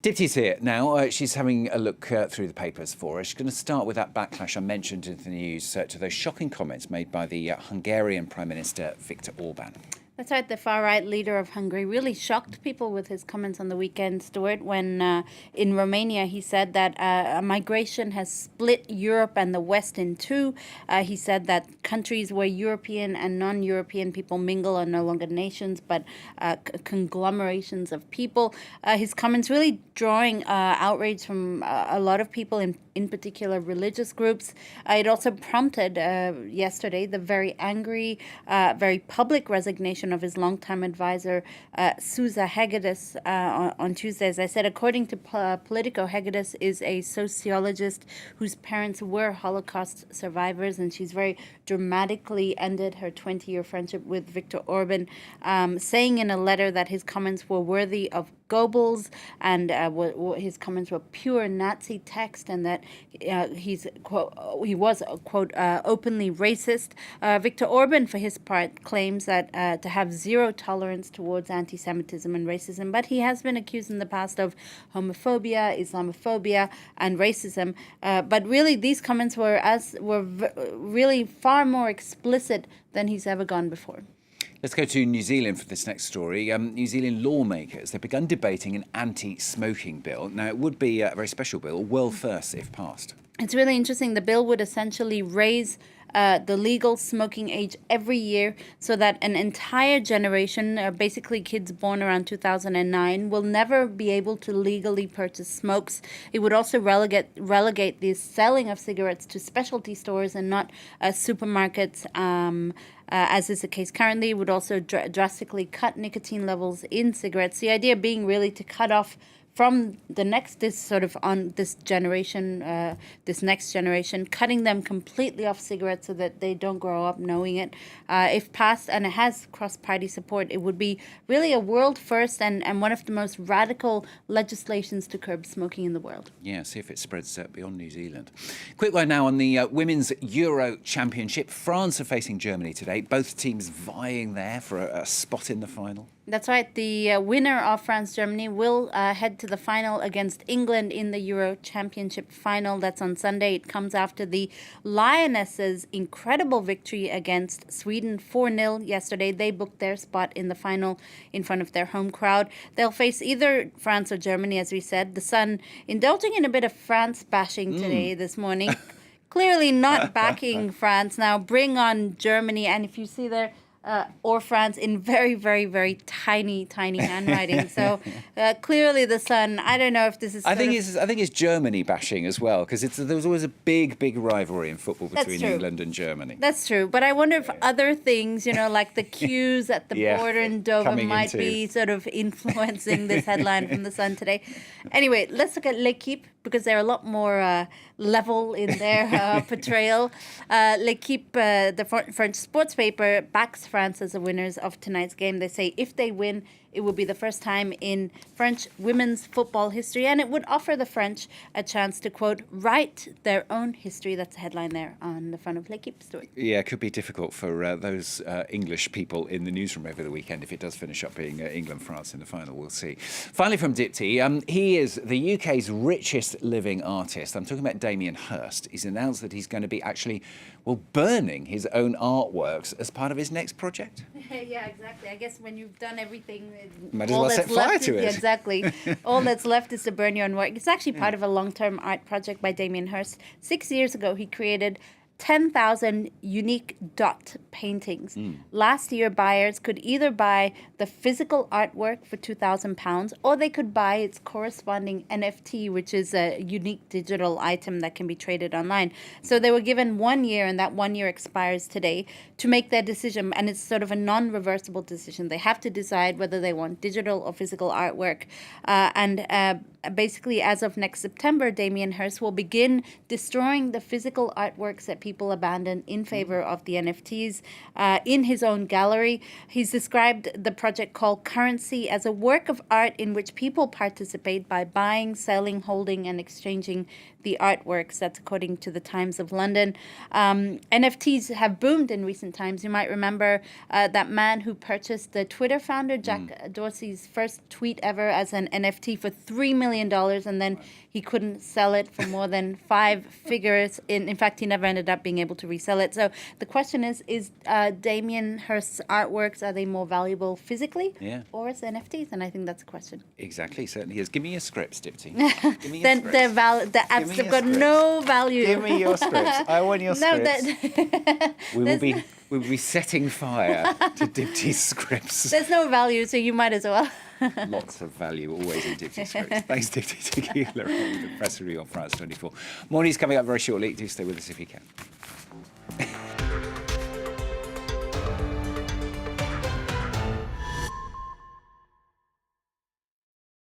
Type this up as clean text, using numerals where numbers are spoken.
Dipti's here now. She's having a look through the papers for us. She's going to start with that backlash I mentioned in the news to those shocking comments made by the Hungarian Prime Minister Viktor Orban. That's right. The far-right leader of Hungary really shocked people with his comments on the weekend, Stuart, when in Romania he said that migration has split Europe and the West in two. He said that countries where European and non-European people mingle are no longer nations, but conglomerations of people. His comments really drawing outrage from a lot of people, in particular religious groups. It also prompted yesterday the very angry, very public resignation of his longtime advisor, Susa Hegedus, on Tuesday. As I said, according to Politico, Hegedus is a sociologist whose parents were Holocaust survivors, and she's very dramatically ended her 20-year friendship with Viktor Orban, saying in a letter that his comments were worthy of Goebbels and his comments were pure Nazi text, and that he was, quote, openly racist. Viktor Orban, for his part, claims that to have zero tolerance towards anti-Semitism and racism, but he has been accused in the past of homophobia, Islamophobia, and racism. But really, these comments were really far more explicit than he's ever gone before. Let's go to New Zealand for this next story. New Zealand lawmakers, they've begun debating an anti-smoking bill. Now, it would be a very special bill, world first if passed. It's really interesting. The bill would essentially raise the legal smoking age every year so that an entire generation, basically kids born around 2009, will never be able to legally purchase smokes. It would also relegate the selling of cigarettes to specialty stores and not supermarkets, as is the case currently. It would also drastically cut nicotine levels in cigarettes. The idea being really to cut off from the next, this next generation, cutting them completely off cigarettes so that they don't grow up knowing it. If passed, and it has cross-party support, it would be really a world first and one of the most radical legislations to curb smoking in the world. Yeah, see if it spreads beyond New Zealand. Quick one now on the Women's Euro Championship. France are facing Germany today, both teams vying there for a spot in the final. That's right. The winner of France-Germany will head to the final against England in the Euro Championship final. That's on Sunday. It comes after the Lionesses' incredible victory against Sweden 4-0 yesterday. They booked their spot in the final in front of their home crowd. They'll face either France or Germany, as we said. The Sun indulging in a bit of France bashing today, this morning. Clearly not backing France. Now bring on Germany. And if you see there, or France in very, very, very tiny handwriting. So clearly the Sun, I don't know if this is I think it's Germany bashing as well, because there was always a big rivalry in football between England and Germany. That's true. But I wonder if other things, like the queues at the border in Dover might be sort of influencing this headline from the Sun today. Anyway, let's look at L'Equipe, because they're a lot more level in their portrayal. L'Equipe, the French sports paper, backs France as the winners of tonight's game. They say if they win, it would be the first time in French women's football history, and it would offer the French a chance to, quote, write their own history. That's the headline there on the front of L'Equipe story. Yeah, it could be difficult for those English people in the newsroom over the weekend if it does finish up being England-France in the final. We'll see. Finally from Dipti, he is the UK's richest living artist. I'm talking about Damien Hirst. He's announced that he's going to be actually, burning his own artworks as part of his next project. Yeah, exactly. I guess when you've done everything, might as well set fire to it. Yeah, exactly. All that's left is to burn your own work. It's actually part of a long-term art project by Damien Hirst. 6 years ago, he created 10,000 unique dot paintings. Last year, buyers could either buy the physical artwork for £2,000 or they could buy its corresponding NFT, which is a unique digital item that can be traded online. So they were given 1 year, and that 1 year expires today, to make their decision. And it's sort of a non-reversible decision. They have to decide whether they want digital or physical artwork. Basically, as of next September, Damien Hirst will begin destroying the physical artworks that people abandon in favor of the NFTs in his own gallery. He's described the project called Currency as a work of art in which people participate by buying, selling, holding, and exchanging the artworks. That's according to the Times of London. NFTs have boomed in recent times. You might remember that man who purchased the Twitter founder, Jack Dorsey's first tweet ever as an NFT for $3 million. million, and then he couldn't sell it for more than 5 figures. In fact, he never ended up being able to resell it. So the question is Damien Hirst's artworks, are they more valuable physically or as NFTs? And I think that's a question. Exactly, certainly is. Give me your scripts, Dipti. Give me your Then scripts. the apps have got no value. Give me your scripts. I want your scripts. We'll be setting fire to Dipti's scripts. There's no value, so you might as well. Lots of value always in Dipti's scripts. Thanks, Dipti Tequila, the press review on France 24. Morning's coming up very shortly. Do stay with us if you can.